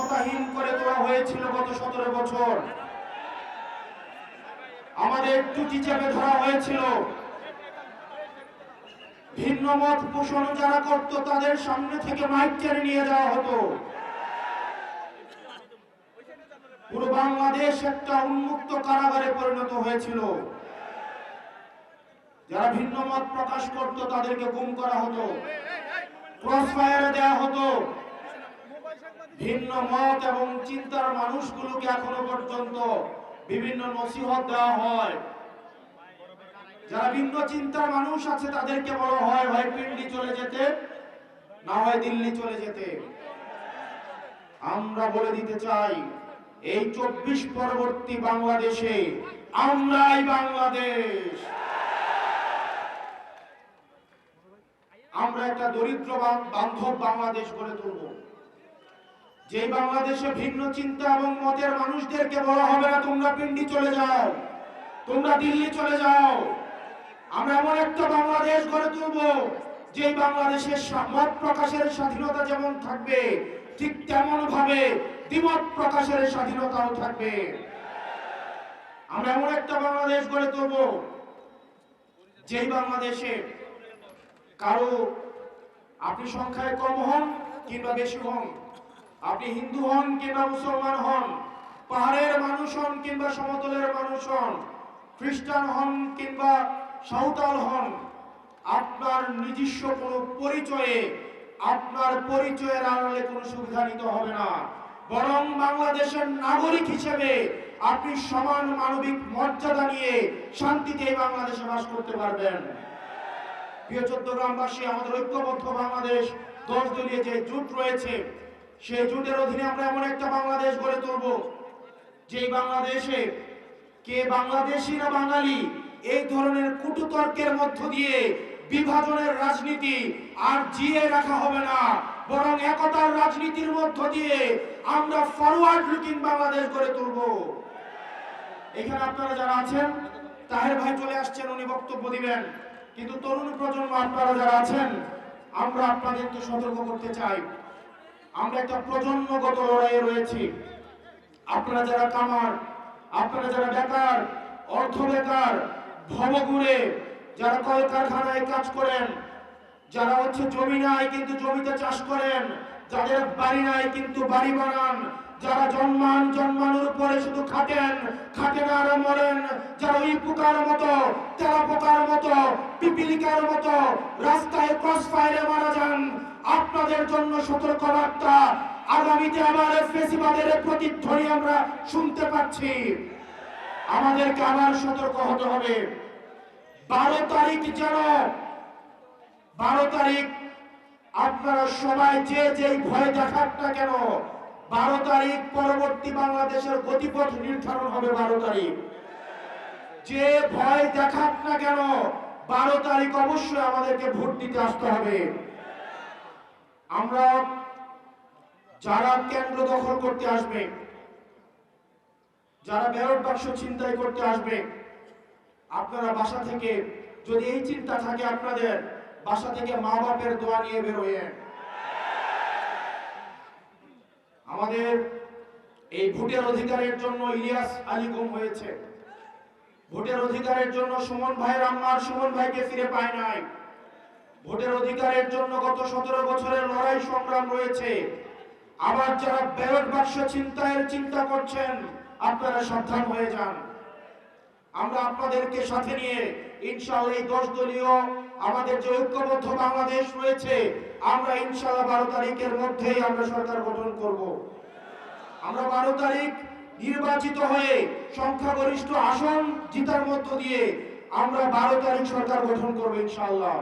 ক্ষমতাহীন করে তোলা হয়েছিল গত 17 বছর। আমাদের টুটি চেপে ধরা হয়েছিল। ভিন্ন মত পোষণ যারা করত তাদের সামনে থেকে মাইক টেনে নিয়ে যাওয়া হতো। পুরো বাংলাদেশ একটা উন্মুক্ত কারাগারে পরিণত হয়েছিল। যারা ভিন্ন মত প্রকাশ করত তাদেরকে গুম করা হতো, ক্রস ফায়ারে দেওয়া হতো। ভিন্ন মত এবং চিন্তার মানুষগুলোকে এখনো পর্যন্ত বিভিন্ন নসিহত দেওয়া হয়। যারা ভিন্ন চিন্তার মানুষ আছে তাদেরকে বলা হয় হয় পিন্ডি চলে যেতে, না হয় দিল্লি চলে যেতে। আমরা বলে দিতে চাই, এই 24 পরবর্তী বাংলাদেশে আমরাই বাংলাদেশ। আমরা একটা দরিদ্র বান্ধব বাংলাদেশ গড়ে তুলব, যে বাংলাদেশে ভিন্ন চিন্তা এবং মতের মানুষদেরকে বলা হবে না তোমরা পিন্ডি চলে যাও, তোমরা দিল্লি চলে যাও। আমরা এমন একটা বাংলাদেশ গড়ে তুলব যে বাংলাদেশের মত প্রকাশের স্বাধীনতা যেমন থাকবে, ঠিক তেমন ভাবে দ্বিমত প্রকাশের স্বাধীনতাও থাকবে। আমরা এমন একটা বাংলাদেশ গড়ে তুলব যেই বাংলাদেশে কারো আপনি সংখ্যায় কম হন কিংবা বেশি হন, আপনি হিন্দু হন কিংবা মুসলমান হন, পাহাড়ের মানুষ হন কিংবা সমতলের মানুষ হন, খ্রিস্টান হন কিংবা সাঁওতাল হন, আপনার নিজস্ব কোনো পরিচয়ে, আপনার পরিচয়ের আড়ালে কোনো সুবিধা নিতে হবে না। বরং বাংলাদেশের নাগরিক হিসেবে আপনি সমান মানবিক মর্যাদা নিয়ে শান্তিতে এই বাংলাদেশে বাস করতে পারবেন। প্রিয় চট্টগ্রামবাসী, আমাদের ঐক্যবদ্ধ বাংলাদেশ 10 দলীয় যে জোট রয়েছে, সেই জোটের অধীনে আমরা এমন একটা বাংলাদেশ গড়ে তুলব যেই বাংলাদেশে কে বাংলাদেশি না বাঙালি এই ধরনের কটুতর্কের মধ্য দিয়ে বিভাজনের রাজনীতি আর জিয়ে রাখা হবে না, বরং একতার রাজনীতির মধ্য দিয়ে আমরা ফরওয়ার্ড লুকিং বাংলাদেশ গড়ে তুলব। এখানে আপনারা যারা আছেন, তাহের ভাই চলে আসছেন, উনি বক্তব্য দিবেন, কিন্তু তরুণ প্রজন্ম আপনারা যারা আছেন, আমরা আপনাদেরকে সতর্ক করতে চাই, আমরা একটা প্রজন্মগত লড়াইয়ে রয়েছি। আপনারা যারা কামার, আপনারা যারা বেকার, অর্থ বেকার, ভবঘুরে, যারা কলকারখানায় কাজ করেন, যারা জমি নাই কিন্তু জমিতে চাষ করেন, যাদের বাড়ি নাই কিন্তু বাড়ি বানান, যারা জন্মানোর পরে শুধু খাটেন, খাটেন আর মরেন, যারা ওই পোকার মতো, তেলা পোকার মতো, পিপিলিকার মতো রাস্তায় ক্রস ফায়ারে মারা যান, আপনাদের জন্য সতর্ক বার্তা। আগামীতে আবার ফেসিবাদের প্রতিধ্বনি আমরা শুনতে পাচ্ছি। আমাদেরকে আবার সতর্ক হতে হবে। 12 তারিখ যেন 12 তারিখ আপনারা সবাই যেই ভয় দেখান না কেন, 12 তারিখ পরবর্তী বাংলাদেশের গতিপথ নির্ধারণ হবে। 12 তারিখ যে ভয় দেখান না কেন, 12 তারিখ অবশ্যই আমাদেরকে ভোট দিতে আসতে হবে। আমরা যারা কেন্দ্র দখল করতে আসবে, যারা ব্যালট বাক্স ছিনতাই করতে আসবে, আপনারা বাসা থেকে, যদি এই চিন্তা থাকে আপনাদের, বাসা থেকে মা বাপের দোয়া নিয়ে বেরোয়েন। আমাদের এই ভোটের অধিকারের জন্য ইলিয়াস আলী গুম হয়েছে, ভোটের অধিকারের জন্য সুমন ভাইয়ের আম্মার সুমন ভাইকে ফিরে পায় নাই, ভোটের অধিকারের জন্য গত 17 বছরের লড়াই সংগ্রাম রয়েছে। আবার যারা ব্যালট বাক্স ছিনতাইয়ের চিন্তা করছেন, আপনারা সাবধান হয়ে যান। আমরা আপনাদেরকে সাথে নিয়ে ইনশাআল্লাহ এই 10 দলীয় আমাদের যে ঐক্যবদ্ধ বাংলাদেশ রয়েছে, আমরা ইনশাআল্লাহ 12 তারিখের মধ্যেই আমরা সরকার গঠন করব। আমরা 12 তারিখ নির্বাচিত হয়ে সংখ্যাগরিষ্ঠ আসন জিতার মধ্য দিয়ে আমরা 12 তারিখ সরকার গঠন করব ইনশাআল্লাহ।